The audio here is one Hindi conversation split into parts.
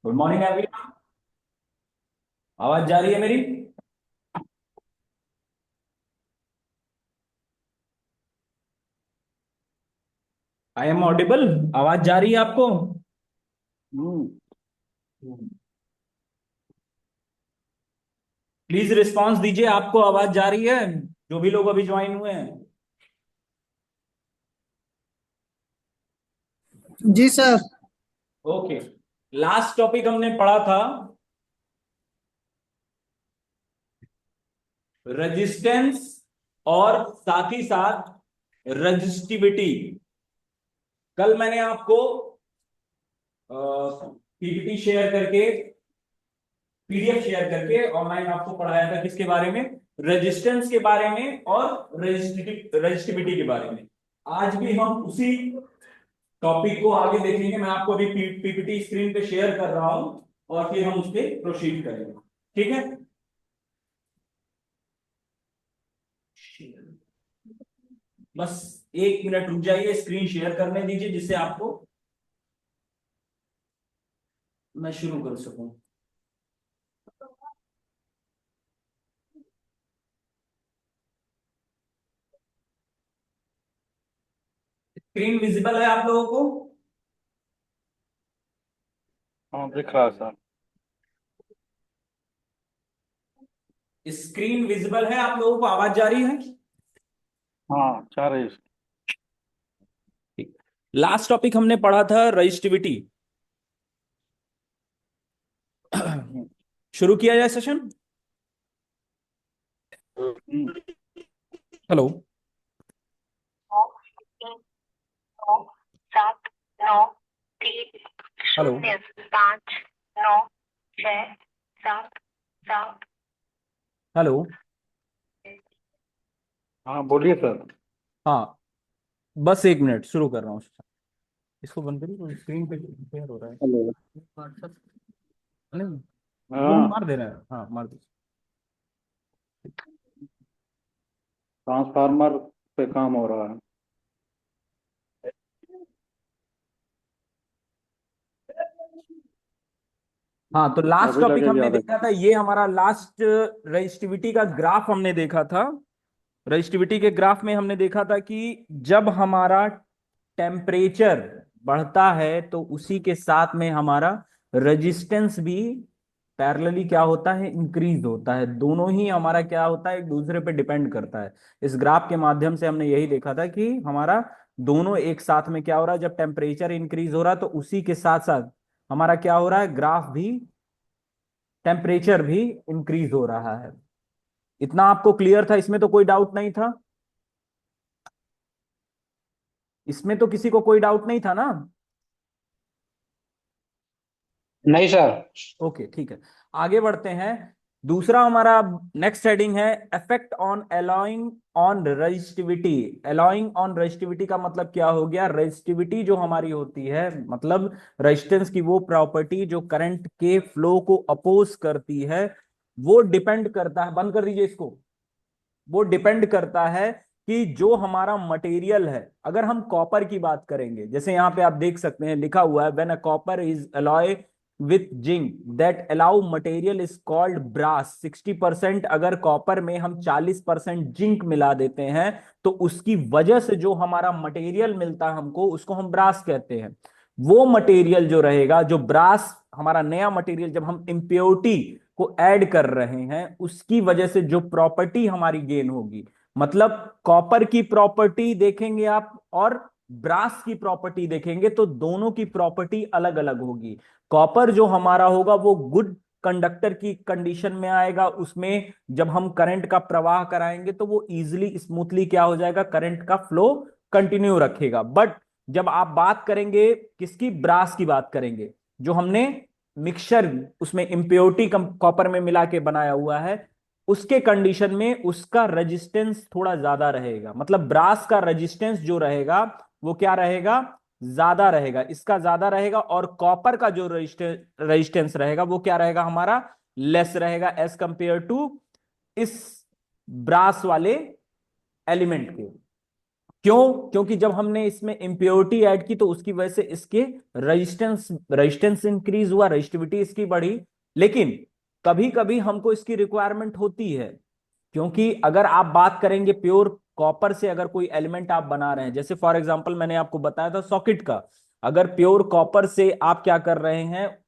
Good morning everyone. आवाज जा रही है मेरी? I am audible? आवाज जा रही है आपको? हम्म। प्लीज रिस्पांस दीजिए, आपको आवाज जा रही है? जो भी लोग अभी ज्वाइन हुए हैं। जी सर। ओके। लास्ट टॉपिक हमने पढ़ा था रेजिस्टेंस और साथ ही साथ रजिस्टिविटी। कल मैंने आपको पीपीटी शेयर करके, पीडीएफ शेयर करके ऑनलाइन आपको पढ़ाया था किसके बारे में? रेजिस्टेंस के बारे में और रजिस्टिविटी के बारे में। आज भी हम उसी टॉपिक को आगे देखेंगे। मैं आपको अभी पीपीटी स्क्रीन पे शेयर कर रहा हूं और फिर हम उस पर प्रोसीड करेंगे। ठीक है? बस 1 मिनट रुक जाइए, स्क्रीन शेयर करने दीजिए जिससे आपको मैं शुरू कर सकूं। स्क्रीन विजिबल है आप लोगों को? हाँ, दिख रहा है सर। स्क्रीन विजिबल है आप लोगों को? आवाज जा रही है? हाँ, चाह रही है। ठीक। लास्ट टॉपिक हमने पढ़ा था रजिस्टिविटी। हम्म। शुरू किया जाए सेशन? हम्म। हेलो? नौ तीन नौ सात नौ तीन हेलो? शून्य पाँच नौ छः सात सात। हेलो? हाँ, बोलिए सर। हाँ, बस 1 मिनट, शुरू कर रहा हूँ। इसको बंद करिए, स्क्रीन पे शेयर हो रहा है। हेलो। WhatsApp नहीं, वो हाँ, मार दे रहा है। हाँ, मार दे। ट्रांसफार्मर पे काम हो रहा है। हाँ, तो लास्ट अभी टॉपिक लगेगी हमने आधा देखा था, घंटा। ये हमारा लास्ट रजिस्टिविटी का ग्राफ हमने देखा था। रजिस्टिविटी के ग्राफ में हमने देखा था कि जब हमारा टेम्परेचर बढ़ता है तो उसी के साथ में हमारा रेजिस्टेंस भी पैरेलली क्या होता है? इंक्रीज होता है। दोनों ही हमारा क्या होता है? एक दूसरे पे डिपेंड करता है। इस ग्राफ के माध्यम से हमने यही देखा था कि हमारा दोनों एक साथ में क्या हो रहा है? जब टेम्परेचर इंक्रीज हो रहा है तो उसी के साथ साथ हमारा क्या हो रहा है? ग्राफ भी, टेम्परेचर भी इंक्रीज हो रहा है। इतना आपको क्लियर था? इसमें तो कोई डाउट नहीं था? इसमें तो किसी को कोई डाउट नहीं था ना? नहीं सर। ओके, ठीक है। आगे बढ़ते हैं। दूसरा हमारा नेक्स्ट हेडिंग है effect on allowing on resistivity. Allowing on resistivity का मतलब क्या हो गया? रजिस्टिविटी जो हमारी होती है, मतलब रेजिस्टेंस की वो प्रॉपर्टी जो करंट के फ्लो को अपोज करती है, वो डिपेंड करता है, बंद कर दीजिए इसको, वो डिपेंड करता है कि जो हमारा मटेरियल है। अगर हम कॉपर की बात करेंगे, जैसे यहां पे आप देख सकते हैं लिखा हुआ है when a copper is alloy with zinc that alloy material is called brass 60%। अगर कॉपर में हम 40% जिंक मिला देते हैं तो उसकी वजह से जो हमारा मटेरियल मिलता है हमको, उसको हम ब्रास कहते हैं। वो मटेरियल जो रहेगा, जो ब्रास हमारा नया मटेरियल, जब हम इम्प्योरिटी को ऐड कर रहे हैं, उसकी वजह से जो प्रॉपर्टी हमारी गेन होगी, मतलब कॉपर की प्रॉपर्टी देखेंगे आप और ब्रास की प्रॉपर्टी देखेंगे तो दोनों की प्रॉपर्टी अलग अलग होगी। कॉपर जो हमारा होगा वो गुड कंडक्टर की कंडीशन में आएगा। उसमें जब हम करंट का प्रवाह कराएंगे तो वो इजीली स्मूथली क्या हो जाएगा? करंट का फ्लो कंटिन्यू रखेगा। बट जब आप बात करेंगे किसकी? ब्रास की बात करेंगे, जो हमने मिक्सचर उसमें इम्प्योरिटी कॉपर में मिला के बनाया हुआ है, उसके कंडीशन में उसका रेजिस्टेंस थोड़ा ज्यादा रहेगा। मतलब ब्रास का रेजिस्टेंस जो रहेगा वो क्या रहेगा? ज्यादा रहेगा, इसका ज्यादा रहेगा। और कॉपर का जो रेजिस्टेंस रहेगा वो क्या रहेगा? हमारा लेस रहेगा एज कंपेयर टू इस ब्रास वाले एलिमेंट के। क्यों? क्योंकि जब हमने इसमें इम्प्योरिटी ऐड की तो उसकी वजह से इसके रेजिस्टेंस इंक्रीज हुआ, रेजिस्टिविटी इसकी बढ़ी। लेकिन कभी कभी हमको इसकी रिक्वायरमेंट होती है, क्योंकि अगर आप बात करेंगे प्योर कॉपर से अगर कोई एलिमेंट आप बना रहे हैं, जैसे फॉर एग्जांपल मैंने आपको बताया था सॉकेट का, अगर प्योर कॉपर से आप क्या कर रहे हैं,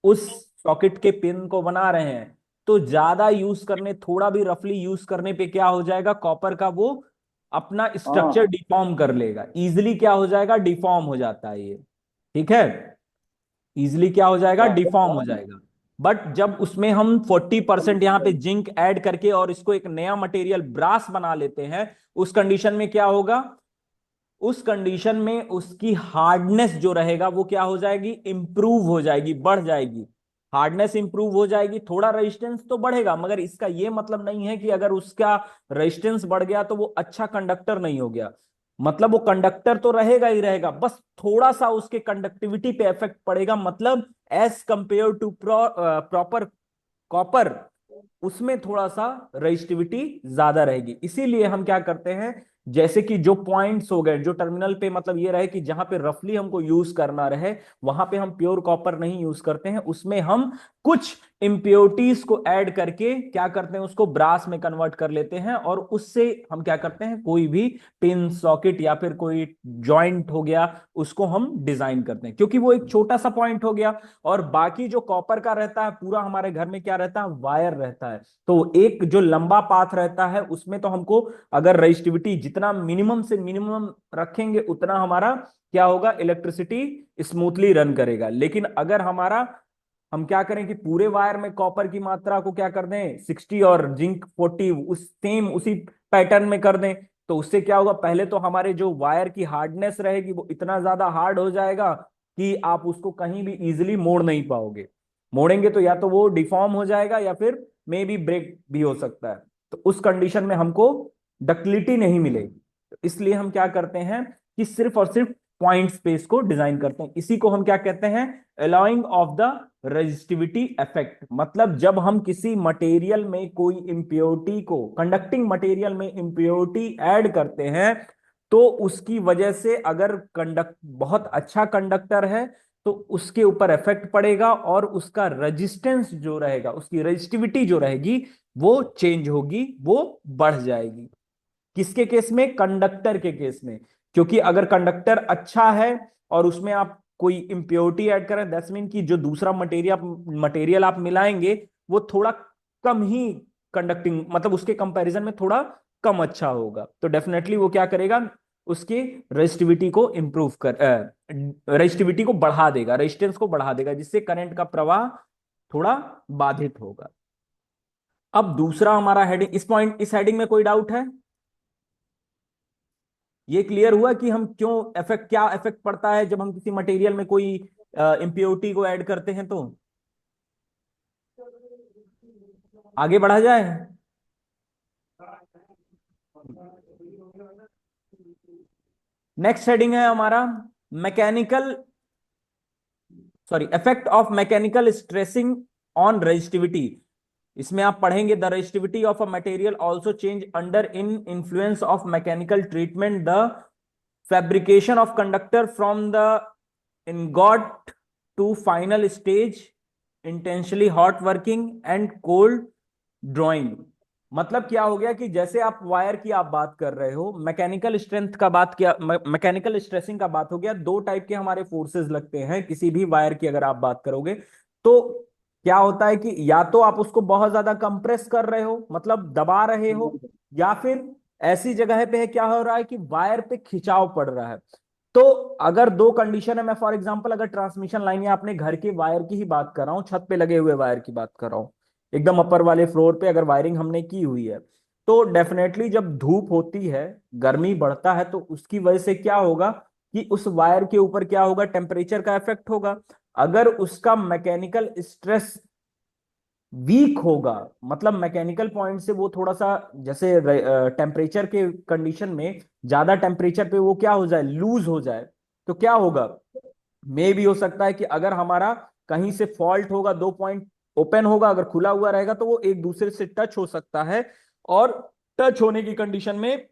उस सॉकेट के पिन को बना रहे हैं, तो ज्यादा यूज करने, थोड़ा भी रफली यूज करने पे क्या हो जाएगा, कॉपर का वो अपना स्ट्रक्चर हाँ डिफॉर्म कर लेगा, इजिली क्या हो जाएगा, डिफॉर्म हो जाता है ये। ठीक है, इजिली क्या हो जाएगा, हाँ डिफॉर्म हो जाएगा। बट जब उसमें हम 40% यहाँ पे जिंक ऐड करके और इसको एक नया मटेरियल ब्रास बना लेते हैं, उस कंडीशन में क्या होगा, उस कंडीशन में उसकी हार्डनेस जो रहेगा वो क्या हो जाएगी, इंप्रूव हो जाएगी, बढ़ जाएगी। हार्डनेस इंप्रूव हो जाएगी, थोड़ा रेजिस्टेंस तो बढ़ेगा, मगर इसका ये मतलब नहीं है कि अगर उसका रेजिस्टेंस बढ़ गया तो वो अच्छा कंडक्टर नहीं हो गया। मतलब वो कंडक्टर तो रहेगा ही रहेगा, बस थोड़ा सा उसके कंडक्टिविटी पे इफेक्ट पड़ेगा। मतलब as compare to proper copper, उसमें थोड़ा सा रेजिस्टिविटी ज्यादा रहेगी। इसीलिए हम क्या करते हैं, जैसे कि जो पॉइंट्स हो गए, जो टर्मिनल पे मतलब ये रहे कि जहां पे रफली हमको यूज करना रहे, वहां पे हम प्योर कॉपर नहीं यूज करते हैं, उसमें हम कुछ इम्प्योरिटीज को ऐड करके क्या करते हैं, उसको ब्रास में कन्वर्ट कर लेते हैं, और उससे हम क्या करते हैं, कोई भी पिन सॉकेट या फिर कोई जॉइंट हो गया, उसको हम डिजाइन करते हैं, क्योंकि वो एक छोटा सा पॉइंट हो गया। और बाकी जो कॉपर का रहता है पूरा हमारे घर में क्या रहता है, वायर रहता है। तो एक जो लंबा पाथ रहता है उसमें तो हमको अगर रजिस्टिविटी जितना मिनिमम से मिनिमम रखेंगे उतना हमारा क्या होगा, इलेक्ट्रिसिटी स्मूथली रन करेगा। लेकिन अगर हमारा हम क्या करें कि पूरे वायर में कॉपर की मात्रा को क्या कर दें 60 और जिंक 40 उस सेम उसी पैटर्न में कर दें, तो उससे क्या होगा, पहले तो हमारे जो वायर की हार्डनेस रहेगी वो इतना ज्यादा हार्ड हो जाएगा कि आप उसको कहीं भी इजीली मोड़ नहीं पाओगे। मोड़ेंगे तो या तो वो डिफॉर्म हो जाएगा या फिर मे बी ब्रेक भी हो सकता है। तो उस कंडीशन में हमको डक्टिलिटी नहीं मिलेगी। तो इसलिए हम क्या करते हैं कि सिर्फ और सिर्फ पॉइंट स्पेस को डिजाइन करते हैं। इसी को हम क्या कहते हैं, allowing of the resistivity effect. मतलब जब हम किसी मटेरियल में कोई इंप्योरिटी को, कंडक्टिंग मटेरियल में इंप्योरिटी ऐड करते हैं, तो उसकी वजह से अगर कंडक्ट बहुत अच्छा कंडक्टर है तो उसके ऊपर इफेक्ट पड़ेगा, और उसका रेजिस्टेंस जो रहेगा, उसकी रेजिस्टिविटी जो रहेगी वो चेंज होगी, वो बढ़ जाएगी। किसके केस में, कंडक्टर के केस में। क्योंकि अगर कंडक्टर अच्छा है और उसमें आप कोई इंप्योरिटी ऐड करें, दैट्स मीन कि जो दूसरा मटेरियल आप मिलाएंगे वो थोड़ा कम ही कंडक्टिंग, मतलब उसके कंपैरिजन में थोड़ा कम अच्छा होगा, तो डेफिनेटली वो क्या करेगा, उसकी रेजिस्टिविटी को इंप्रूव कर, रेजिस्टिविटी को बढ़ा देगा, रेजिस्टेंस को बढ़ा देगा, जिससे करंट का प्रवाह थोड़ा बाधित होगा। अब दूसरा हमारा हेडिंग, इस हेडिंग में कोई डाउट है? ये क्लियर हुआ कि हम क्यों इफेक्ट, क्या इफेक्ट पड़ता है जब हम किसी मटेरियल में कोई इम्प्योरिटी को ऐड करते हैं। तो आगे बढ़ा जाए। नेक्स्ट हेडिंग है हमारा mechanical, sorry, effect of mechanical stressing on resistivity. इसमें आप पढ़ेंगे the resistivity of a material also change under in influence of mechanical treatment, the fabrication of conductor from the ingot to final stage, intentionally hot working and cold drawing। मतलब क्या हो गया कि जैसे आप वायर की आप बात कर रहे हो, मैकेनिकल स्ट्रेंथ का बात किया, मैकेनिकल स्ट्रेसिंग का बात हो गया, दो टाइप के हमारे फोर्सेस लगते हैं किसी भी वायर की अगर आप बात करोगे। तो क्या होता है कि या तो आप उसको बहुत ज्यादा कंप्रेस कर रहे हो, मतलब दबा रहे हो, या फिर ऐसी जगह पे है क्या हो रहा है कि वायर पे खिंचाव पड़ रहा है। तो अगर दो कंडीशन है, मैं फॉर एग्जांपल अगर ट्रांसमिशन लाइन या अपने घर के वायर की ही बात कर रहा हूँ, छत पे लगे हुए वायर की बात कर रहा हूँ, एकदम अपर वाले फ्लोर पे अगर वायरिंग हमने की हुई है, तो डेफिनेटली जब धूप होती है, गर्मी बढ़ता है, तो उसकी वजह से क्या होगा कि उस वायर के ऊपर क्या होगा, टेम्परेचर का इफेक्ट होगा। अगर उसका मैकेनिकल स्ट्रेस वीक होगा, मतलब मैकेनिकल पॉइंट से वो थोड़ा सा, जैसे टेम्परेचर के कंडीशन में ज्यादा टेम्परेचर पे वो क्या हो जाए, लूज हो जाए, तो क्या होगा, मे भी हो सकता है कि अगर हमारा कहीं से फॉल्ट होगा, दो पॉइंट ओपन होगा, अगर खुला हुआ रहेगा तो वो एक दूसरे से टच हो सकता है, और टच होने की कंडीशन में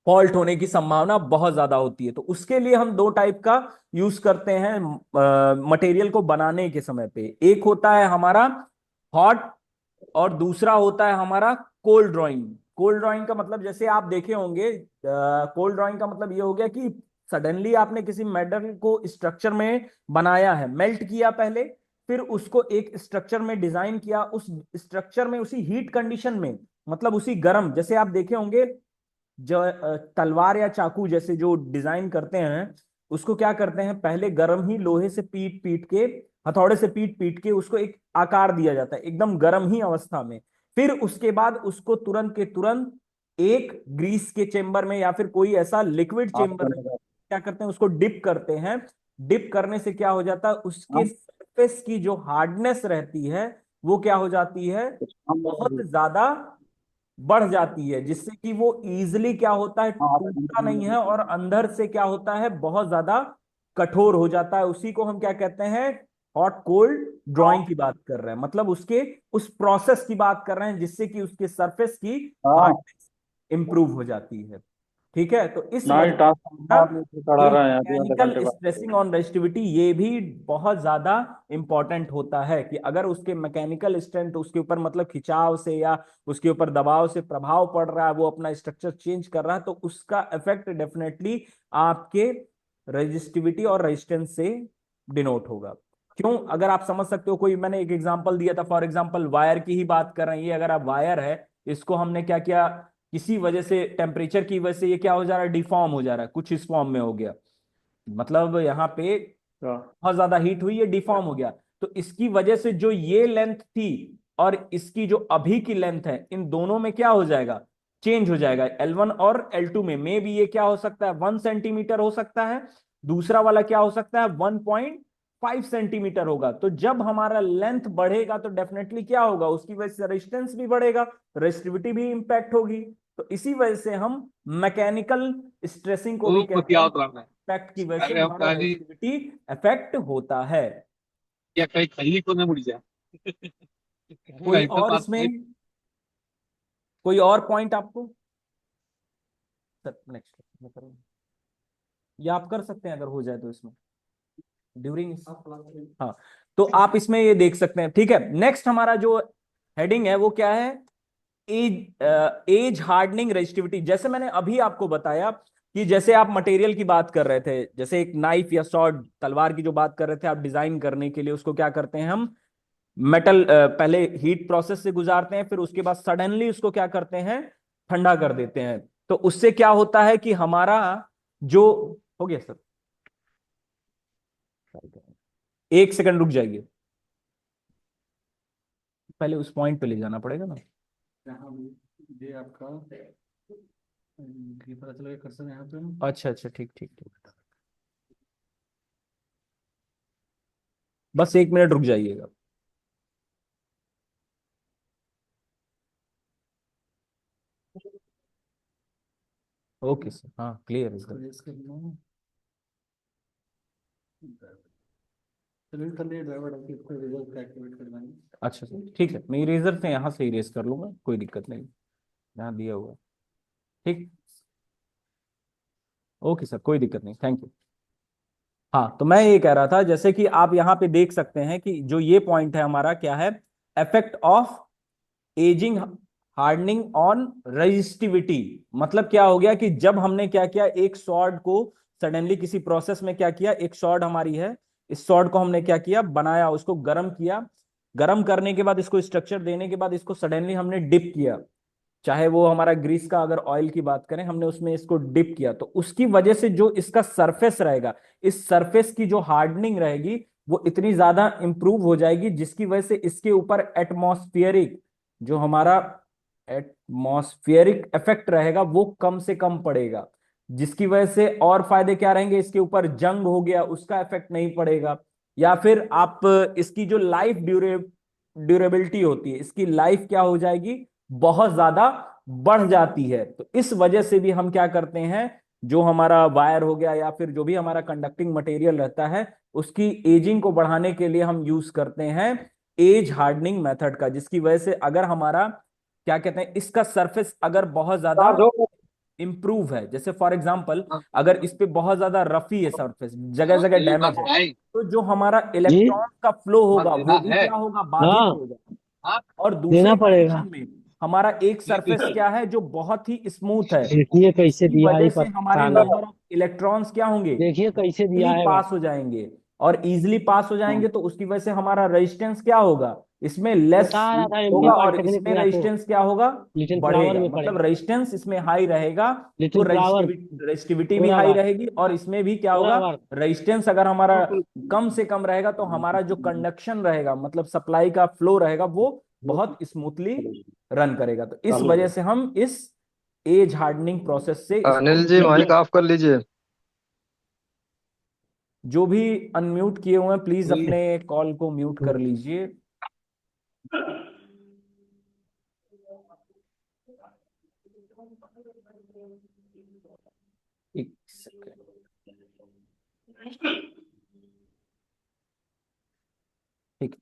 फॉल्ट होने की संभावना बहुत ज्यादा होती है। तो उसके लिए हम दो टाइप का यूज करते हैं मटेरियल को बनाने के समय पे। एक होता है हमारा हॉट और दूसरा होता है हमारा कोल्ड ड्राइंग। कोल्ड ड्राइंग का मतलब जैसे आप देखे होंगे, कोल्ड ड्राइंग का मतलब ये हो गया कि सडनली आपने किसी मेटल को स्ट्रक्चर में बनाया है, मेल्ट किया पहले, फिर उसको एक स्ट्रक्चर में डिजाइन किया, उस स्ट्रक्चर में उसी हीट कंडीशन में, मतलब उसी गर्म, जैसे आप देखे होंगे जो तलवार या चाकू जैसे जो डिजाइन करते हैं, उसको क्या करते हैं, पहले गर्म ही लोहे से पीट पीट के, हथौड़े से पीट पीट के उसको एक आकार दिया जाता है एकदम गर्म ही अवस्था में। फिर उसके बाद उसको तुरंत के तुरंत एक ग्रीस के चेंबर में या फिर कोई ऐसा लिक्विड आप चेंबर में क्या करते हैं, उसको डिप करते हैं। डिप करने से क्या हो जाता है, उसके हम सरफेस की जो हार्डनेस रहती है वो क्या हो जाती है, हम बहुत ज्यादा बढ़ जाती है, जिससे कि वो इजीली क्या होता है, टूटता नहीं है और अंदर से क्या होता है, बहुत ज्यादा कठोर हो जाता है। उसी को हम क्या कहते हैं, हॉट कोल्ड ड्राइंग की बात कर रहे हैं, मतलब उसके उस प्रोसेस की बात कर रहे हैं जिससे कि उसके सरफेस की हाँ हार्डनेस इंप्रूव हो जाती है। ठीक है, तो इस ना ही वजह टास्क से आप चढ़ा ये रहे हैं अभी आधे मैकेनिकल घंटे बाद। स्ट्रेसिंग ऑन रेजिस्टिविटी ये भी बहुत ज्यादा इंपॉर्टेंट होता है कि अगर उसके मैकेनिकल स्ट्रेंथ उसके ऊपर मतलब खिंचाव से या उसके ऊपर दबाव से प्रभाव पड़ रहा है, वो अपना स्ट्रक्चर चेंज कर रहा है, तो उसका इफेक्ट डेफिनेटली आपके रेजिस्टिविटी और रेजिस्टेंस से डिनोट होगा। क्यों, अगर आप समझ सकते हो, कोई मैंने एक एग्जांपल दिया था, फॉर एग्जांपल वायर की ही बात कर रहे हैं, ये अगर आप वायर है, इसको हमने क्या किया, किसी वजह से, टेम्परेचर की वजह से ये क्या हो जा रहा है, डिफॉर्म हो जा रहा है, कुछ इस फॉर्म में हो गया, मतलब यहाँ पे क्या बहुत ज्यादा हीट हुई, ये डिफॉर्म हो गया। तो इसकी वजह से जो ये लेंथ थी और इसकी जो अभी की लेंथ है, इन दोनों में क्या हो जाएगा, चेंज हो जाएगा। L1 और L2 में मे भी ये क्या हो सकता है, 1 सेंटीमीटर हो सकता है, दूसरा वाला क्या हो सकता है, 1.5 सेंटीमीटर होगा। तो जब हमारा लेंथ बढ़ेगा तो डेफिनेटली क्या होगा, उसकी वजह से रेजिस्टेंस भी बढ़ेगा, रेजिस्टिविटी भी इंपैक्ट होगी। तो इसी वजह से हम मैकेनिकल स्ट्रेसिंग को भी वो कहते क्या हैं, होता है? इफेक्ट की वजह से अरे हम हमारा कहीं रेजिस्टिविटी इफेक्ट होता है। या कहीं खली को न मुड़ जाए। कोई वहीं पे और बात नहीं। इसमें कोई और पॉइंट आपको, सर नेक्स्ट में करो, या आप कर सकते हैं अगर हो जाए तो इसमें ड्यूरिंग, हाँ, तो आप इसमें ये देख सकते हैं। ठीक है, नेक्स्ट हमारा जो हेडिंग है वो क्या है, एज हार्डनिंग रेजिस्टिविटी। जैसे मैंने अभी आपको बताया कि जैसे आप मटेरियल की बात कर रहे थे, जैसे एक नाइफ या स्वॉर्ड, तलवार की जो बात कर रहे थे, आप डिजाइन करने के लिए उसको क्या करते हैं, हम मेटल पहले हीट प्रोसेस से गुजारते हैं, फिर उसके बाद सडनली उसको क्या करते हैं, ठंडा कर देते हैं। तो उससे क्या होता है कि हमारा जो, हो गया सर, 1 सेकंड रुक जाइए, पहले उस पॉइंट पे ले जाना पड़ेगा ना। यहाँ ये आपका ये पता चला कर्सर यहाँ पे। अच्छा अच्छा, ठीक ठीक ठीक, बस 1 मिनट रुक जाइएगा। ओके सर, हाँ क्लियर है सर। इसके चलिए कर लिए ड्राइवर इसको रिजल्ट एक्टिवेट कर देंगे। अच्छा सर, ठीक है, मैं इरेजर से यहाँ से इरेज कर लूंगा, कोई दिक्कत नहीं, यहाँ दिया हुआ, ठीक। ओके सर, कोई दिक्कत नहीं, थैंक यू। हाँ, तो मैं ये कह रहा था, जैसे कि आप यहाँ पे देख सकते हैं कि जो ये पॉइंट है हमारा क्या है, effect of ageing hardening on resistivity. मतलब क्या हो गया कि जब हमने क्या किया, एक सॉर्ड को सडनली किसी प्रोसेस में क्या किया, एक सॉर्ड हमारी है, इस सॉर्ड को हमने क्या किया, बनाया, उसको गर्म किया, गर्म करने के बाद इसको स्ट्रक्चर देने के बाद इसको सडनली हमने डिप किया, चाहे वो हमारा ग्रीस का अगर ऑयल की बात करें, हमने उसमें इसको डिप किया, तो उसकी वजह से जो इसका सरफेस रहेगा, इस सरफेस की जो हार्डनिंग रहेगी वो इतनी ज्यादा इंप्रूव हो जाएगी, जिसकी वजह से इसके ऊपर एटमॉस्फेरिक, जो हमारा एटमॉस्फेरिक इफेक्ट रहेगा वो कम से कम पड़ेगा, जिसकी वजह से और फायदे क्या रहेंगे, इसके ऊपर जंग हो गया उसका इफेक्ट नहीं पड़ेगा, या फिर आप इसकी जो लाइफ ड्यूरेबिलिटी होती है, इसकी लाइफ क्या हो जाएगी, बहुत ज्यादा बढ़ जाती है। तो इस वजह से भी हम क्या करते हैं, जो हमारा वायर हो गया या फिर जो भी हमारा कंडक्टिंग मटेरियल रहता है, उसकी एजिंग को बढ़ाने के लिए हम यूज करते हैं एज हार्डनिंग मेथड का, जिसकी वजह से अगर हमारा क्या कहते हैं, इसका सरफेस अगर बहुत ज्यादा चार्ज हो इम्प्रूव है। जैसे फॉर एग्जांपल हाँ। अगर इस पे बहुत ज्यादा रफी है सरफेस, जगह जगह देना डैमेज है, है। तो जो हमारा जी। इलेक्ट्रॉन का फ्लो हाँ, होगा देना वो भी है। क्या होगा, बाधित हाँ, होगा। हाँ, और देना दूसरे पड़ेगा। कंडीशन में हमारा एक सरफेस क्या है जो बहुत ही स्मूथ है, देखिए कैसे इसकी दिया है, वजह से हमारे पता नहीं। नंबर ऑफ इलेक्ट्रॉन्स क्या होंगे, देखिए कैसे दिया इजीली है भाई। पास हो जाएंगे। और इजीली पास हो जाएंगे तो उसकी वजह से हमारा रेजिस्टेंस क्या होगा, इसमें लेस बता रहा था एमपी होगा, और पॉलिटेक्निक इसमें में आपको, रेजिस्टेंस क्या होगा, लिटिल फ्लावर बढ़ेगा। में मतलब पड़ेगा। रेजिस्टेंस इसमें हाई रहेगा तो लिटिल फ्लावर, रेजिस्टिविटी भी हाई औरंगाबाद, रहेगी, और इसमें भी क्या होगा, औरंगाबाद। रेजिस्टेंस अगर हमारा कम से कम रहेगा तो हमारा जो कंडक्शन रहेगा, मतलब सप्लाई का फ्लो रहेगा, वो बहुत स्मूथली रन करेगा। तो इस वजह से हम इस एज हार्डनिंग प्रोसेस से इसको, अनिल जी माइक ऑफ कर लीजिए। जो भी अनम्यूट किए हुए हैं प्लीज वही। अपने कॉल को म्यूट कर लीजिए। एक सेकंड। ठीक।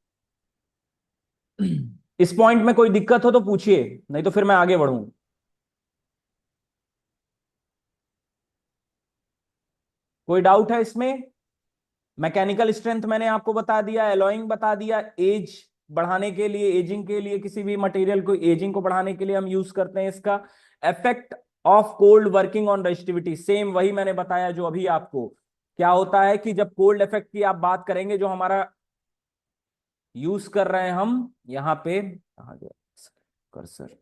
इस पॉइंट में कोई दिक्कत हो तो पूछिए, नहीं तो फिर मैं आगे बढ़ूं। कोई डाउट है इसमें? मैकेनिकल स्ट्रेंथ मैंने आपको बता दिया, एलॉइंग बता दिया, एज बढ़ाने के लिए, एजिंग के लिए, किसी भी मटेरियल को एजिंग को बढ़ाने के लिए हम यूज करते हैं इसका। Effect of cold working on resistivity, same वही मैंने बताया जो अभी आपको। क्या होता है कि जब कोल्ड इफेक्ट की आप बात करेंगे, जो हमारा यूज कर रहे हैं हम यहाँ पे, कहाँ गया कर्सर,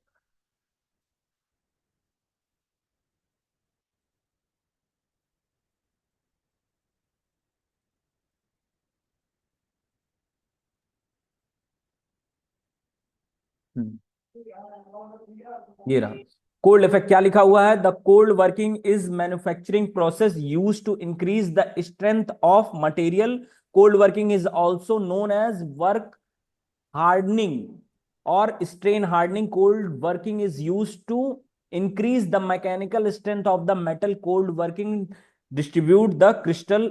ये रहा। कोल्ड इफेक्ट क्या लिखा हुआ है, the cold working is manufacturing process use to increase the strength of material. Cold working is also known as work hardening or strain hardening. Cold working is used to increase the mechanical strength of the metal. Cold working distribute the crystal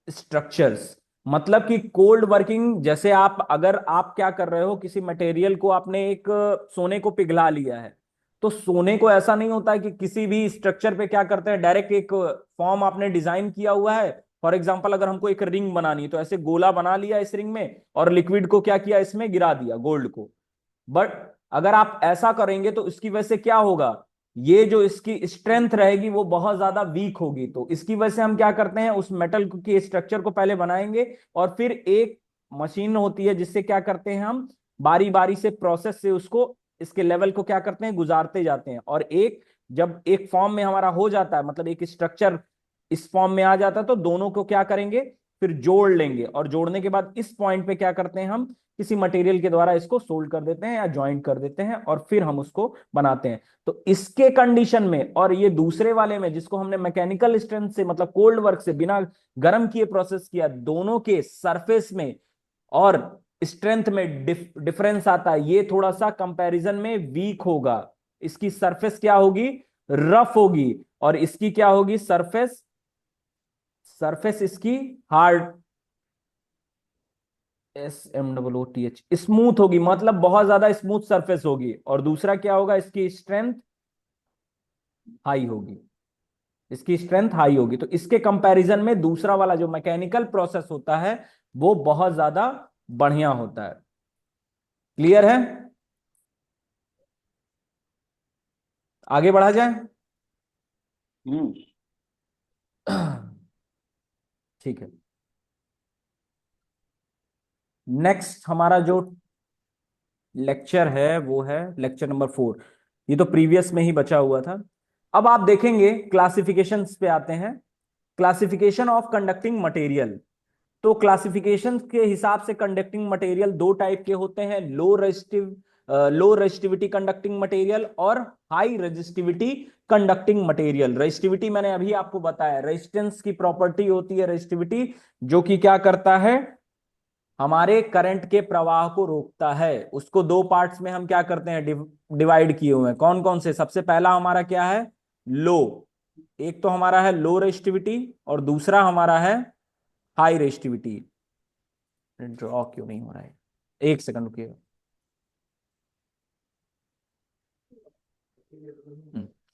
structures। मतलब कि कोल्ड वर्किंग, जैसे आप, अगर आप क्या कर रहे हो, किसी मटेरियल को आपने एक सोने को पिघला लिया है, तो सोने को ऐसा नहीं होता है कि किसी भी स्ट्रक्चर पे क्या करते हैं, डायरेक्ट एक फॉर्म आपने डिजाइन किया हुआ है। फॉर एग्जांपल अगर हमको एक रिंग बनानी है तो ऐसे गोला बना लिया इस रिंग में, और लिक्विड को क्या किया, इसमें गिरा दिया, गोल्ड को। बट अगर आप ऐसा करेंगे तो इसकी वजह से क्या होगा, ये जो इसकी स्ट्रेंथ रहेगी वो बहुत ज्यादा वीक होगी। तो इसकी वजह से हम क्या करते हैं, उस मेटल के स्ट्रक्चर को पहले बनाएंगे, और फिर एक मशीन होती है जिससे क्या करते हैं हम, बारी बारी से प्रोसेस से उसको, इसके लेवल को क्या करते हैं, गुजारते जाते हैं। और एक, जब एक फॉर्म में हमारा हो जाता है, मतलब एक स्ट्रक्चर इस फॉर्म में आ जाता है, तो दोनों को क्या करेंगे, फिर जोड़ लेंगे, और जोड़ने के बाद इस पॉइंट पे क्या करते हैं, हम किसी मटेरियल के द्वारा इसको सोल्ड कर देते हैं या ज्वाइंट कर देते हैं, और फिर हम उसको बनाते हैं। तो इसके कंडीशन में और ये दूसरे वाले में, जिसको हमने मैकेनिकल स्ट्रेंथ से, मतलब कोल्ड वर्क से बिना गर्म किए प्रोसेस किया, दोनों के सरफेस में और स्ट्रेंथ में डिफरेंस आता है। ये थोड़ा सा कंपैरिजन में वीक होगा। इसकी सरफेस क्या होगी, रफ होगी, और इसकी क्या होगी, सरफेस, सरफेस इसकी हार्ड, SMOOTH, स्मूथ होगी, मतलब बहुत ज्यादा स्मूथ सरफेस होगी। और दूसरा क्या होगा, इसकी स्ट्रेंथ हाई होगी, इसकी स्ट्रेंथ हाई होगी। तो इसके कंपैरिजन में दूसरा वाला जो मैकेनिकल प्रोसेस होता है वो बहुत ज्यादा बढ़िया होता है। क्लियर है? आगे बढ़ा जाए। ठीक है। नेक्स्ट हमारा जो लेक्चर है वो है लेक्चर नंबर 4। ये तो प्रीवियस में ही बचा हुआ था। अब आप देखेंगे क्लासिफिकेशंस पे आते हैं। Classification of conducting material. तो क्लासिफिकेशन के हिसाब से कंडक्टिंग मटेरियल दो टाइप के होते हैं, लो रेजिस्टिविटी कंडक्टिंग मटेरियल और high resistivity conducting material. Resistivity मैंने अभी आपको बताया, रेजिस्टेंस की प्रॉपर्टी होती है रेजिस्टिविटी, जो कि क्या करता है, हमारे करंट के प्रवाह को रोकता है। उसको दो पार्ट्स में हम क्या करते हैं, डिवाइड किए हुए हैं। कौन कौन से, सबसे पहला हमारा क्या है, लो, एक तो हमारा है लो रेजिस्टिविटी, और दूसरा हमारा है हाई रेजिस्टिविटी। ड्रॉ क्यों नहीं हो रहा है, एक सेकंड रुकिएगा।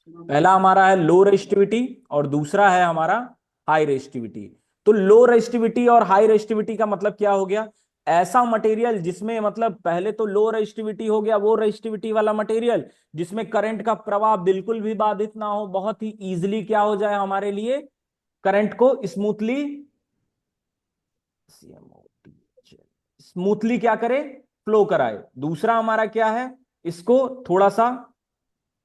पहला हमारा है लो रेजिस्टिविटी और दूसरा है हमारा हाई रेजिस्टिविटी। तो लो रेजिस्टिविटी और हाई रेजिस्टिविटी का मतलब क्या हो गया? ऐसा मटेरियल जिसमें मतलब पहले तो लो रेजिस्टिविटी हो गया, वो रेजिस्टिविटी वाला मटेरियल जिसमें करंट का प्रवाह बिल्कुल भी बाधित ना हो, बहुत ही इजीली क्या हो जाए हमारे लिए, करंट को स्मूथली क्या करे, फ्लो कराए। दूसरा हमारा क्या है, इसको थोड़ा सा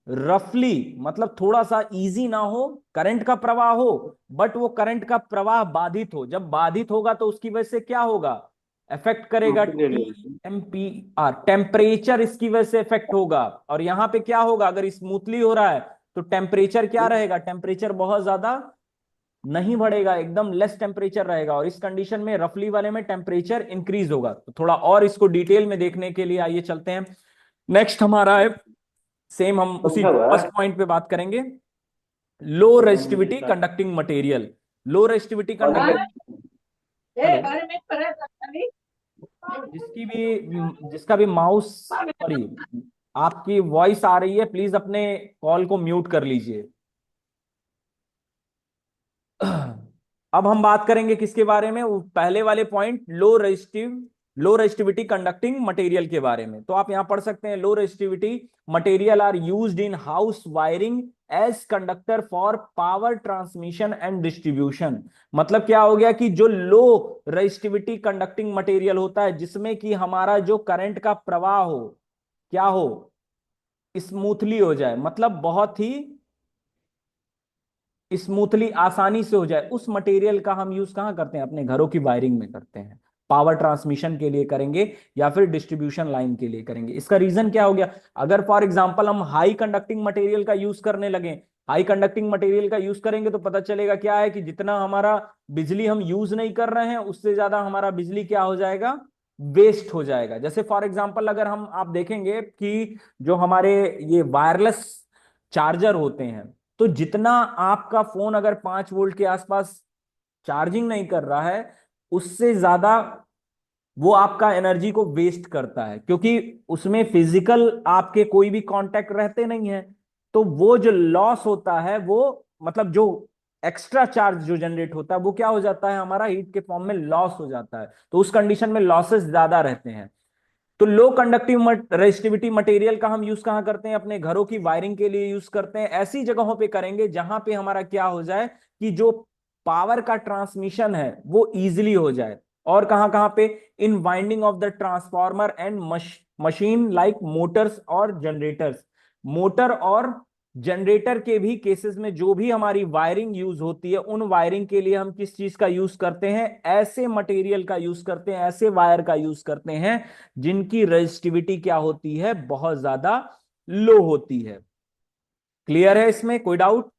रफली मतलब थोड़ा सा इजी ना हो, करंट का प्रवाह हो बट वो करंट का प्रवाह बाधित हो। जब बाधित होगा तो उसकी वजह से क्या होगा, इफेक्ट करेगा टीएमपीआर, टेम्परेचर इसकी वजह से इफेक्ट होगा। और यहां पे क्या होगा, अगर स्मूथली हो रहा है तो टेम्परेचर क्या रहेगा, टेम्परेचर बहुत ज्यादा नहीं बढ़ेगा, एकदम लेस टेम्परेचर रहेगा। और इस कंडीशन में रफली वाले में टेम्परेचर इंक्रीज होगा। तो थोड़ा और इसको डिटेल में देखने के लिए आइए चलते हैं। नेक्स्ट हमारा है, सेम हम उसी फर्स्ट पॉइंट पे बात करेंगे, लो रेजिस्टिविटी कंडक्टिंग मटेरियल। लो रेजिस्टिविटी कंडक्टिंग, जिसका भी माउस, सॉरी आपकी वॉइस आ रही है, प्लीज अपने कॉल को म्यूट कर लीजिए। अब हम बात करेंगे किसके बारे में, वो पहले वाले point low resistivity conducting material के बारे में। तो आप यहां पढ़ सकते हैं, low resistivity material are used in house wiring as conductor for power transmission and distribution. मतलब क्या हो गया कि जो लो रेजिस्टिविटी कंडक्टिंग मटेरियल होता है जिसमें कि हमारा जो करंट का प्रवाह हो, क्या हो, स्मूथली हो जाए, मतलब बहुत ही स्मूथली आसानी से हो जाए, उस मटेरियल का हम यूज कहां करते हैं, अपने घरों की वायरिंग में करते हैं। पावर ट्रांसमिशन के लिए करेंगे या फिर डिस्ट्रीब्यूशन लाइन के लिए करेंगे। इसका रीजन क्या हो गया, अगर फॉर एग्जांपल हम हाई कंडक्टिंग मटेरियल का यूज करने लगे, हाई कंडक्टिंग मटेरियल का यूज करेंगे तो पता चलेगा क्या है कि जितना हमारा बिजली हम यूज नहीं कर रहे हैं उससे ज्यादा हमारा बिजली क्या हो जाएगा, वेस्ट हो जाएगा। जैसे फॉर एग्जांपल अगर हम आप देखेंगे कि जो हमारे ये वायरलेस चार्जर होते हैं, तो जितना आपका फोन अगर 5 वोल्ट के आसपास चार्जिंग नहीं कर रहा है, उससे ज्यादा वो आपका एनर्जी को वेस्ट करता है, क्योंकि उसमें फिजिकल आपके कोई भी कांटेक्ट रहते नहीं है। तो वो जो लॉस होता है, वो मतलब जो एक्स्ट्रा चार्ज जो जनरेट होता है वो क्या हो जाता है, हमारा हीट के फॉर्म में लॉस हो जाता है। तो उस कंडीशन में लॉसेस ज्यादा रहते हैं। तो लो कंडक्टिव रेजिस्टिविटी मटेरियल का हम यूज कहां करते हैं, अपने घरों की वायरिंग के लिए यूज करते हैं। ऐसी जगहों पे करेंगे जहां पे हमारा क्या हो जाए कि जो पावर का ट्रांसमिशन है वो इजीली हो जाए। और कहां कहां पे, in winding of the transformer and machine like Motors और जनरेटर्स। मोटर और जनरेटर के भी केसेस में जो भी हमारी वायरिंग यूज होती है, उन वायरिंग के लिए हम किस चीज का यूज करते हैं, ऐसे मटेरियल का यूज करते हैं, ऐसे वायर का यूज करते हैं जिनकी रेजिस्टिविटी क्या होती है, बहुत ज्यादा लो होती है। क्लियर है, इसमें कोई डाउट?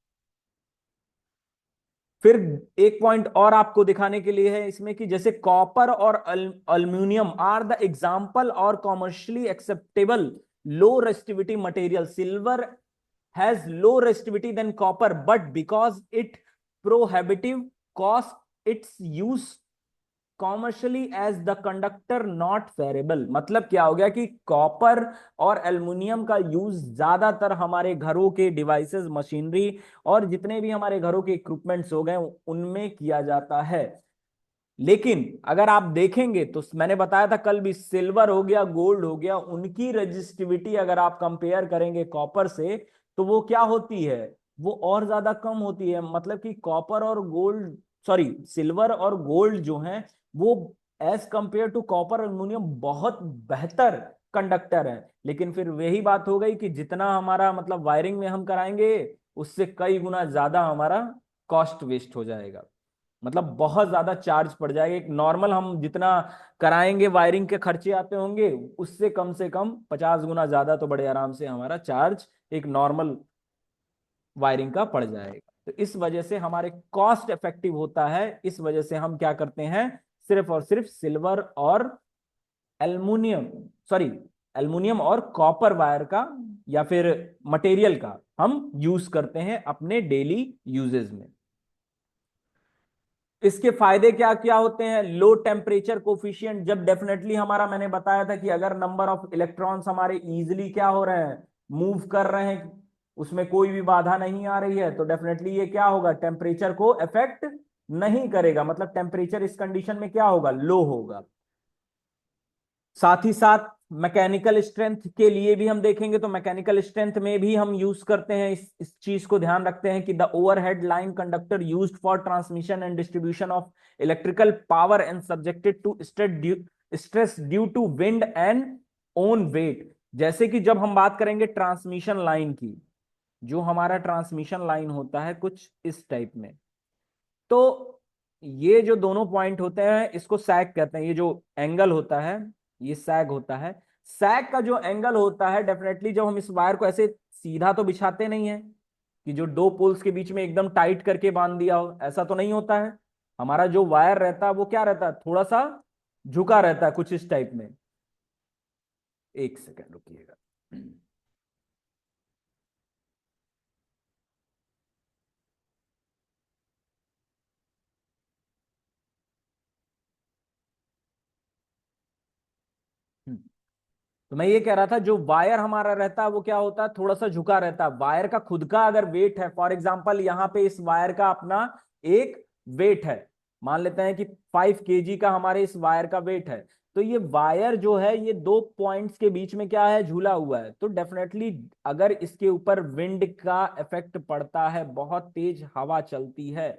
फिर एक पॉइंट और आपको दिखाने के लिए है इसमें कि जैसे कॉपर और अल्यूमिनियम आर द एग्जाम्पल और commercially acceptable low resistivity material. Silver has low resistivity than copper, but because it prohibitive cost its use commercially as the conductor not variable। मतलब क्या हो गया कि कॉपर और एल्युमिनियम का यूज ज्यादातर हमारे घरों के डिवाइसेस, मशीनरी और जितने भी हमारे घरों के इक्विपमेंट्स हो गए उनमें किया जाता है। लेकिन अगर आप देखेंगे तो मैंने बताया था कल भी, सिल्वर हो गया, गोल्ड हो गया, उनकी रजिस्टिविटी अगर आप कंपेयर करेंगे कॉपर से तो वो क्या होती है, वो और ज्यादा कम होती है। मतलब कि कॉपर और गोल्ड, सॉरी सिल्वर और गोल्ड जो हैं वो एज कंपेयर टू कॉपर और एल्युमिनियम बहुत बेहतर कंडक्टर है। लेकिन फिर वही बात हो गई कि जितना हमारा मतलब वायरिंग में हम कराएंगे उससे कई गुना ज्यादा हमारा कॉस्ट वेस्ट हो जाएगा, मतलब बहुत ज्यादा चार्ज पड़ जाएगा। एक नॉर्मल हम जितना कराएंगे वायरिंग के खर्चे आते होंगे उससे कम से कम 50 गुना ज्यादा तो बड़े आराम से हमारा चार्ज एक नॉर्मल वायरिंग का पड़ जाएगा। तो इस वजह से हमारे कॉस्ट इफेक्टिव होता है। इस वजह से हम क्या करते हैं, सिर्फ और सिर्फ सिल्वर और एल्युमिनियम, सॉरी एल्युमिनियम और कॉपर वायर का या फिर मटेरियल का हम यूज करते हैं अपने डेली यूजेस में। इसके फायदे क्या क्या होते हैं, लो टेम्परेचर कोफिशिएंट। जब डेफिनेटली हमारा, मैंने बताया था कि अगर नंबर ऑफ इलेक्ट्रॉन्स हमारे इजीली क्या हो रहे हैं, मूव कर रहे हैं उसमें कोई भी बाधा नहीं आ रही है, तो डेफिनेटली ये क्या होगा, टेम्परेचर को अफेक्ट नहीं करेगा, मतलब टेम्परेचर इस कंडीशन में क्या होगा, लो होगा। साथ ही साथ मैकेनिकल स्ट्रेंथ के लिए भी हम देखेंगे, तो मैकेनिकल स्ट्रेंथ में भी हम यूज करते हैं इस चीज को ध्यान रखते हैं कि the overhead line conductor used for transmission and distribution of electrical power and subjected to stress due to wind and own weight. जैसे कि जब हम बात करेंगे ट्रांसमिशन लाइन की, जो हमारा ट्रांसमिशन लाइन होता है कुछ इस टाइप में, तो ये जो दोनों पॉइंट होते हैं इसको सैग कहते हैं। ये जो एंगल होता है ये सैग होता है। सैग का जो एंगल होता है, डेफिनेटली जब हम इस वायर को ऐसे सीधा तो बिछाते नहीं है कि जो दो पोल्स के बीच में एकदम टाइट करके बांध दिया हो, ऐसा तो नहीं होता है। हमारा जो वायर रहता है वो क्या रहता है, थोड़ा सा झुका रहता है कुछ इस टाइप में। एक सेकेंड रुकिएगा। तो मैं ये कह रहा था, जो वायर हमारा रहता है वो क्या होता है, थोड़ा सा झुका रहता है। वायर का खुद का अगर वेट है, फॉर एग्जांपल यहाँ पे इस वायर का अपना एक वेट है, मान लेते हैं कि 5 kg का हमारे इस वायर का वेट है, तो ये वायर जो है ये दो पॉइंट्स के बीच में क्या है, झूला हुआ है। तो डेफिनेटली अगर इसके ऊपर विंड का इफेक्ट पड़ता है, बहुत तेज हवा चलती है,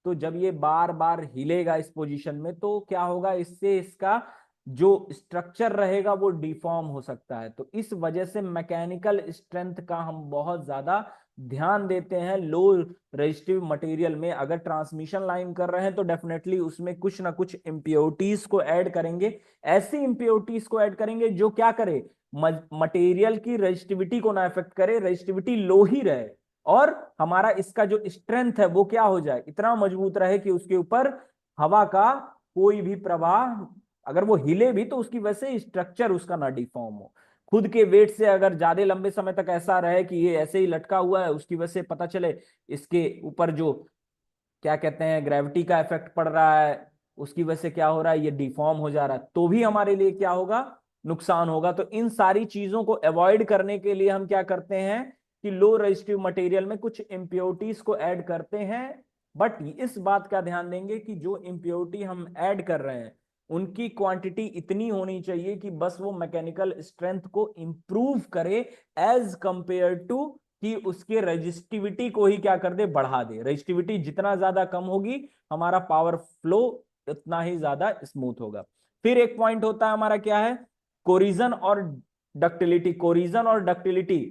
तो जब ये बार बार हिलेगा इस पोजीशन में, तो क्या होगा, इससे इसका जो स्ट्रक्चर रहेगा वो डिफॉर्म हो सकता है। तो इस वजह से मैकेनिकल स्ट्रेंथ का हम बहुत ज्यादा ध्यान देते हैं लो रेजिस्टिव मटेरियल में। अगर ट्रांसमिशन लाइन कर रहे हैं तो डेफिनेटली उसमें कुछ ना कुछ इम्प्योरिटीज को ऐड करेंगे, ऐसी इम्प्योरिटीज को ऐड करेंगे जो क्या करे, मटेरियल की रेजिस्टिविटी को ना इफेक्ट करे, रेजिस्टिविटी लो ही रहे, और हमारा इसका जो स्ट्रेंथ है वो क्या हो जाए, इतना मजबूत रहे कि उसके ऊपर हवा का कोई भी प्रवाह, अगर वो हिले भी तो उसकी वजह से स्ट्रक्चर उसका ना डिफॉर्म हो। खुद के वेट से अगर ज्यादा लंबे समय तक ऐसा रहे कि ये ऐसे ही लटका हुआ है, उसकी वजह से पता चले इसके ऊपर जो क्या कहते हैं ग्रेविटी का इफेक्ट पड़ रहा है, उसकी वजह से क्या हो रहा है, ये डिफॉर्म हो जा रहा है, तो भी हमारे लिए क्या होगा, नुकसान होगा। तो इन सारी चीजों को अवॉइड करने के लिए हम क्या करते हैं कि लो रेजिस्टिव मटेरियल में कुछ इम्प्योरिटीज को ऐड करते हैं। बट इस बात का ध्यान देंगे कि जो इम्प्योरिटी हम ऐड कर रहे हैं उनकी क्वांटिटी इतनी होनी चाहिए कि बस वो मैकेनिकल स्ट्रेंथ को इंप्रूव करे, एज कंपेयर टू कि उसके रेजिस्टिविटी को ही क्या कर दे, बढ़ा दे। रेजिस्टिविटी जितना ज्यादा कम होगी, हमारा पावर फ्लो उतना ही ज्यादा स्मूथ होगा। फिर एक पॉइंट होता है हमारा क्या है, कोरिजन और डक्टिलिटी। कोरिजन और ductility,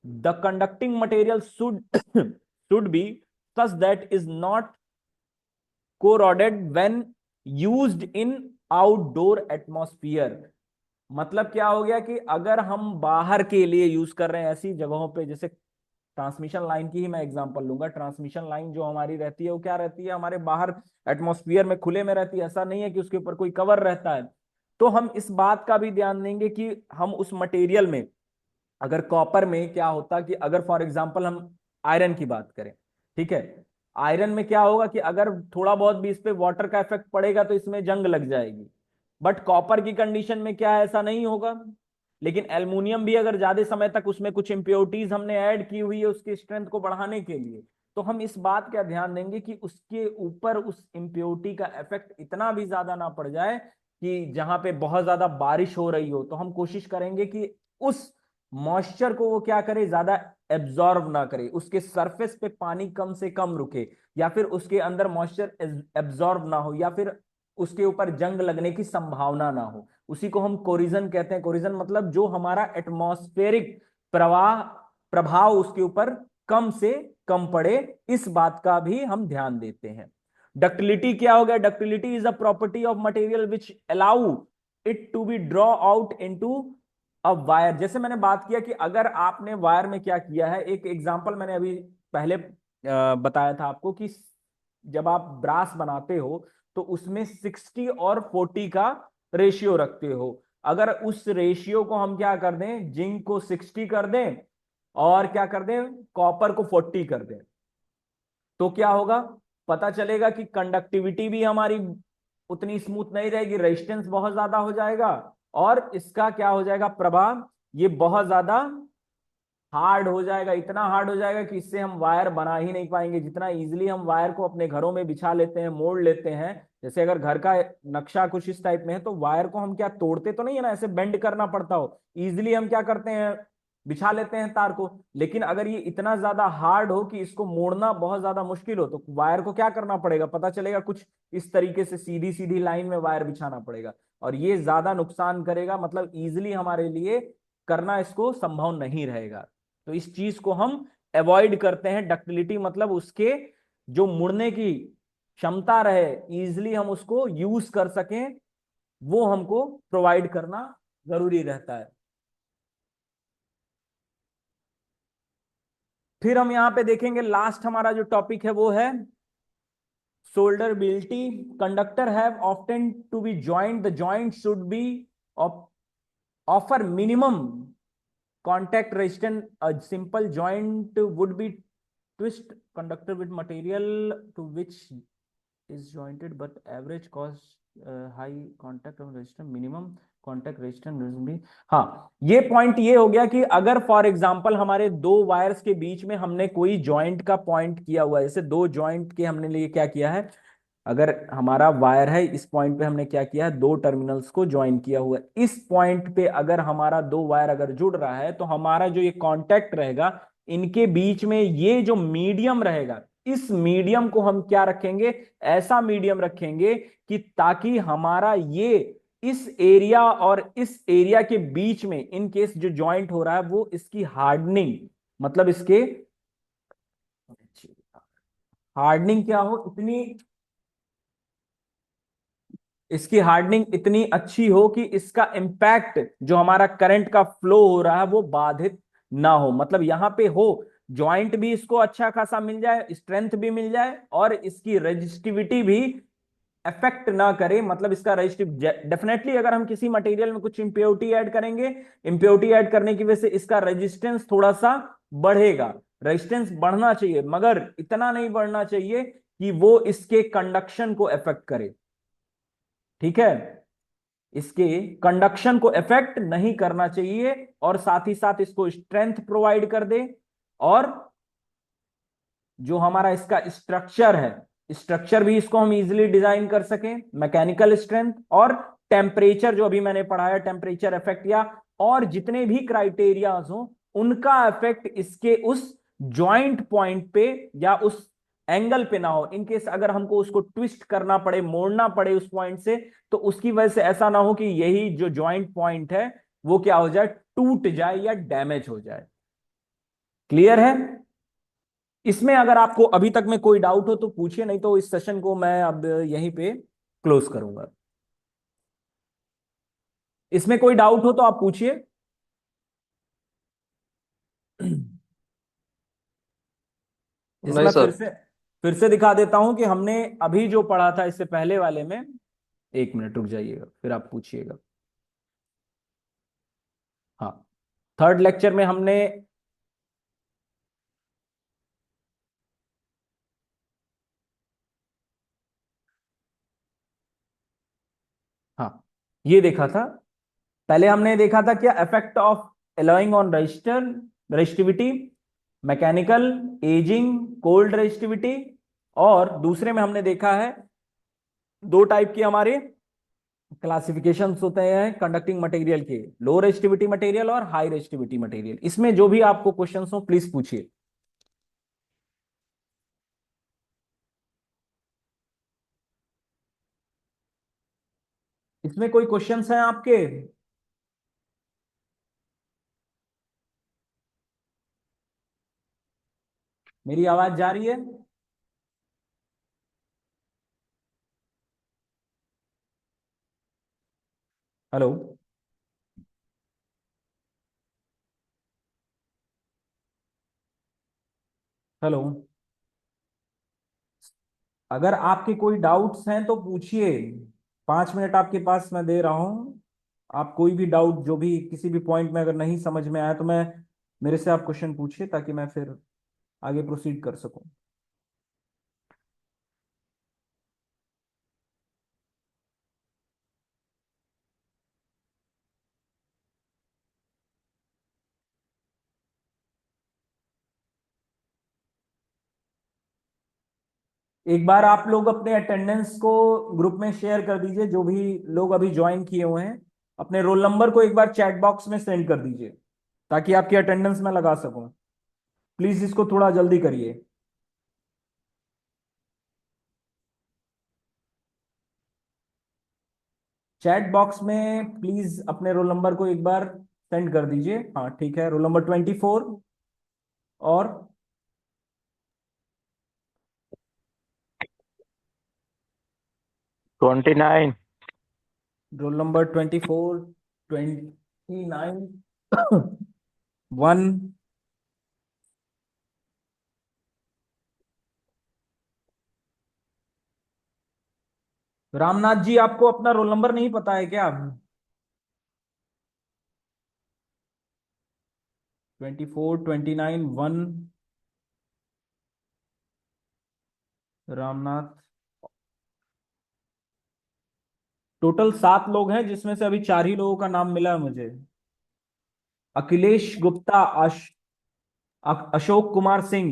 the conducting material should be such that is not corroded when used in outdoor atmosphere। मतलब क्या हो गया कि अगर हम बाहर के लिए यूज कर रहे हैं ऐसी जगहों पे, जैसे ट्रांसमिशन लाइन की ही मैं एग्जांपल लूंगा। ट्रांसमिशन लाइन जो हमारी रहती है वो क्या रहती है, हमारे बाहर एटमॉस्फेयर में खुले में रहती है, ऐसा नहीं है कि उसके ऊपर कोई कवर रहता है। तो हम इस बात का भी ध्यान देंगे कि हम उस मटेरियल में, अगर कॉपर में क्या होता कि अगर फॉर एग्जांपल हम आयरन की बात करें, ठीक है, आयरन में क्या होगा कि अगर थोड़ा बहुत भी इस पे वाटर का इफेक्ट पड़ेगा तो इसमें जंग लग जाएगी। बट कॉपर की कंडीशन में क्या है, ऐसा नहीं होगा। लेकिन एल्युमिनियम भी अगर ज्यादा समय तक उसमें कुछ इंप्योरिटीज हमने ऐड की हुई है उसकी स्ट्रेंथ को बढ़ाने के लिए, तो हम इस बात का ध्यान देंगे कि उसके ऊपर उस इंप्योरिटी का इफेक्ट इतना भी ज्यादा ना पड़ जाए कि जहां पे बहुत ज्यादा बारिश हो रही हो, तो हम कोशिश करेंगे कि उस मॉइस्चर को वो क्या करे, ज्यादा एब्जॉर्ब ना करे, उसके सरफेस पे पानी कम से कम रुके, या फिर उसके अंदर मॉइस्चर एब्जॉर्ब ना हो, या फिर उसके ऊपर जंग लगने की संभावना ना हो। उसी को हम कोरिजन कहते हैं। कोरिजन मतलब जो हमारा एटमॉस्फेरिक प्रवाह प्रभाव उसके ऊपर कम से कम पड़े, इस बात का भी हम ध्यान देते हैं। डक्टिलिटी क्या हो गया, ductility is a property of material which allow it to be draw out into a wire. जैसे मैंने बात किया कि अगर आपने वायर में क्या किया है, एक एग्जांपल मैंने अभी पहले बताया था आपको कि जब आप ब्रास बनाते हो तो उसमें 60 और 40 का रेशियो रखते हो। अगर उस रेशियो को हम क्या कर दें, जिंक को 60 कर दें और क्या कर दें, कॉपर को 40 कर दें, तो क्या होगा, पता चलेगा कि कंडक्टिविटी भी हमारी उतनी स्मूथ नहीं रहेगी, रेजिस्टेंस बहुत ज्यादा हो जाएगा, और इसका क्या हो जाएगा प्रभाव, ये बहुत ज्यादा हार्ड हो जाएगा, इतना हार्ड हो जाएगा कि इससे हम वायर बना ही नहीं पाएंगे। जितना इजीली हम वायर को अपने घरों में बिछा लेते हैं, मोड़ लेते हैं, जैसे अगर घर का नक्शा कुछ इस टाइप में है तो वायर को हम क्या तोड़ते तो नहीं है ना, ऐसे बेंड करना पड़ता हो, इजीली हम क्या करते हैं, बिछा लेते हैं तार को। लेकिन अगर ये इतना ज्यादा हार्ड हो कि इसको मोड़ना बहुत ज्यादा मुश्किल हो, तो वायर को क्या करना पड़ेगा, पता चलेगा कुछ इस तरीके से सीधी सीधी लाइन में वायर बिछाना पड़ेगा, और ये ज्यादा नुकसान करेगा, मतलब इजिली हमारे लिए करना इसको संभव नहीं रहेगा। तो इस चीज को हम अवॉइड करते हैं। डक्टिलिटी मतलब उसके जो मुड़ने की क्षमता रहे, इजिली हम उसको यूज कर सकें, वो हमको प्रोवाइड करना जरूरी रहता है। फिर हम यहां पे देखेंगे, लास्ट हमारा जो टॉपिक है वो है solderability. Conductor have often to be joined. The joint should be of offer minimum contact resistance. A simple joint would be twist conductor with material to which is jointed, but average cost high contact of resistance, minimum contact resistance भी। हाँ, ये पॉइंट ये हो गया कि अगर फॉर एग्जांपल हमारे दो वायर्स के बीच में हमने कोई जॉइंट का पॉइंट किया हुआ है, जैसे दो जॉइंट के हमने लिए क्या किया है, अगर हमारा वायर है, इस पॉइंट पे हमने क्या किया है, दो टर्मिनल्स को ज्वाइन किया हुआ है, इस पॉइंट पे अगर हमारा दो वायर अगर जुड़ रहा है, तो हमारा जो ये कांटेक्ट रहेगा, इनके बीच में ये जो मीडियम रहेगा, इस मीडियम को हम क्या रखेंगे, ऐसा मीडियम रखेंगे कि ताकि हमारा ये इस एरिया और इस एरिया के बीच में इन केस जो ज्वाइंट हो रहा है, वो इसकी हार्डनिंग, मतलब इसके हार्डनिंग क्या हो, इतनी इसकी हार्डनिंग इतनी अच्छी हो कि इसका इंपैक्ट जो हमारा करंट का फ्लो हो रहा है वो बाधित ना हो, मतलब यहां पे हो जॉइंट भी इसको अच्छा खासा मिल जाए, स्ट्रेंथ भी मिल जाए, और इसकी रेजिस्टिविटी भी अफेक्ट ना करे। मतलब इसका रेजिस्टिव, डेफिनेटली अगर हम किसी मटेरियल में कुछ इंप्योरिटी ऐड करेंगे, इंप्योरिटी ऐड करने की वजह से इसका रेजिस्टेंस थोड़ा सा बढ़ेगा, रेजिस्टेंस बढ़ना चाहिए, मगर इतना नहीं बढ़ना चाहिए कि वो इसके कंडक्शन को अफेक्ट करे। ठीक है, इसके कंडक्शन को इफेक्ट नहीं करना चाहिए, और साथ ही साथ इसको स्ट्रेंथ प्रोवाइड कर दे, और जो हमारा इसका स्ट्रक्चर है, स्ट्रक्चर भी इसको हम इजीली डिजाइन कर सकें, मैकेनिकल स्ट्रेंथ और टेम्परेचर, जो अभी मैंने पढ़ाया टेम्परेचर इफेक्ट, या और जितने भी क्राइटेरियाज हो उनका इफेक्ट इसके उस जॉइंट पॉइंट पे या उस एंगल पे ना हो। इनकेस अगर हमको उसको ट्विस्ट करना पड़े, मोड़ना पड़े उस पॉइंट से, तो उसकी वजह से ऐसा ना हो कि यही जो जॉइंट पॉइंट है वो क्या हो जाए, टूट जाए या डैमेज हो जाए। क्लियर है? इसमें अगर आपको अभी तक में कोई डाउट हो तो पूछिए, नहीं तो इस सेशन को मैं अब यहीं पे क्लोज करूंगा। इसमें कोई डाउट हो तो आप पूछिए। नहीं इसमें सर। फिर से दिखा देता हूं कि हमने अभी जो पढ़ा था इससे पहले वाले में, एक मिनट रुक जाइएगा फिर आप पूछिएगा। हाँ, थर्ड लेक्चर में हमने हाँ ये देखा था, पहले हमने देखा था क्या, effect of allowing on register resistivity, mechanical, ageing, cold resistivity, और दूसरे में हमने देखा है दो टाइप के हमारे क्लासिफिकेशंस होते हैं कंडक्टिंग मटेरियल के, लो रेजिस्टिविटी मटेरियल और हाई रेजिस्टिविटी मटेरियल। इसमें जो भी आपको क्वेश्चंस हो प्लीज पूछिए। इसमें कोई क्वेश्चंस हैं आपके? मेरी आवाज जा रही है? हेलो? हेलो? अगर आपके कोई डाउट्स हैं तो पूछिए, 5 मिनट आपके पास मैं दे रहा हूं। आप कोई भी डाउट, जो भी किसी भी पॉइंट में अगर नहीं समझ में आया तो मैं, मेरे से आप क्वेश्चन पूछिए, ताकि मैं फिर आगे प्रोसीड कर सकूं। एक बार आप लोग अपने अटेंडेंस को ग्रुप में शेयर कर दीजिए, जो भी लोग अभी ज्वाइन किए हुए हैं अपने रोल नंबर को एक बार चैट बॉक्स में सेंड कर दीजिए ताकि आपकी अटेंडेंस में लगा सकूं। प्लीज इसको थोड़ा जल्दी करिए। चैट बॉक्स में प्लीज अपने रोल नंबर को एक बार सेंड कर दीजिए। हाँ ठीक है, रोल नंबर 24 और 29। Roll number 24, 29, 1। रामनाथ जी, आपको अपना रोल नंबर नहीं पता है क्या? 24, 29, 1 रामनाथ। टोटल 7 लोग हैं जिसमें से अभी 4 ही लोगों का नाम मिला है मुझे। अखिलेश गुप्ता, अशोक कुमार सिंह।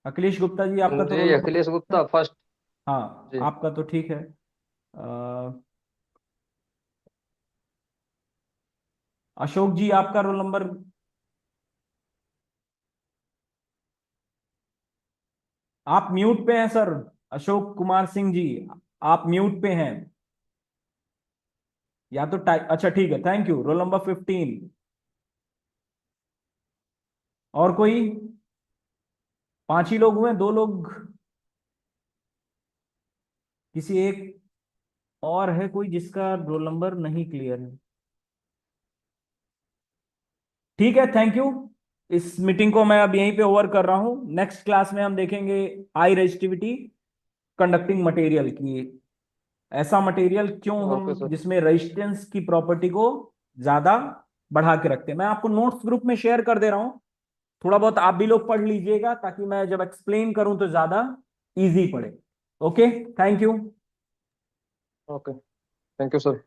अखिलेश गुप्ता जी, आपका तो जी, roll Akhilesh number. Gupta first. हाँ, जी। आपका तो ठीक है। अशोक जी, आपका रोल नंबर। आप म्यूट पे हैं सर। अशोक कुमार सिंह जी, आप म्यूट पे हैं। या तो टाइप, अच्छा ठीक है, थैंक यू। Roll number 15। और कोई? 5 ही लोग हुए, 2 लोग। किसी एक और है कोई जिसका रोल नंबर नहीं क्लियर है? ठीक है, थैंक यू। इस मीटिंग को मैं अब यहीं पे ओवर कर रहा हूं। नेक्स्ट क्लास में हम देखेंगे हाई रेजिस्टिविटी कंडक्टिंग मटेरियल की। ऐसा मटेरियल क्यों ओके हम सर। जिसमें रेजिस्टेंस की प्रॉपर्टी को ज्यादा बढ़ा के रखते हैं। मैं आपको नोट्स ग्रुप में शेयर कर दे रहा हूं, थोड़ा बहुत आप भी लोग पढ़ लीजिएगा ताकि मैं जब एक्सप्लेन करूं तो ज्यादा इजी पड़े। Okay, thank you. Okay, thank you sir.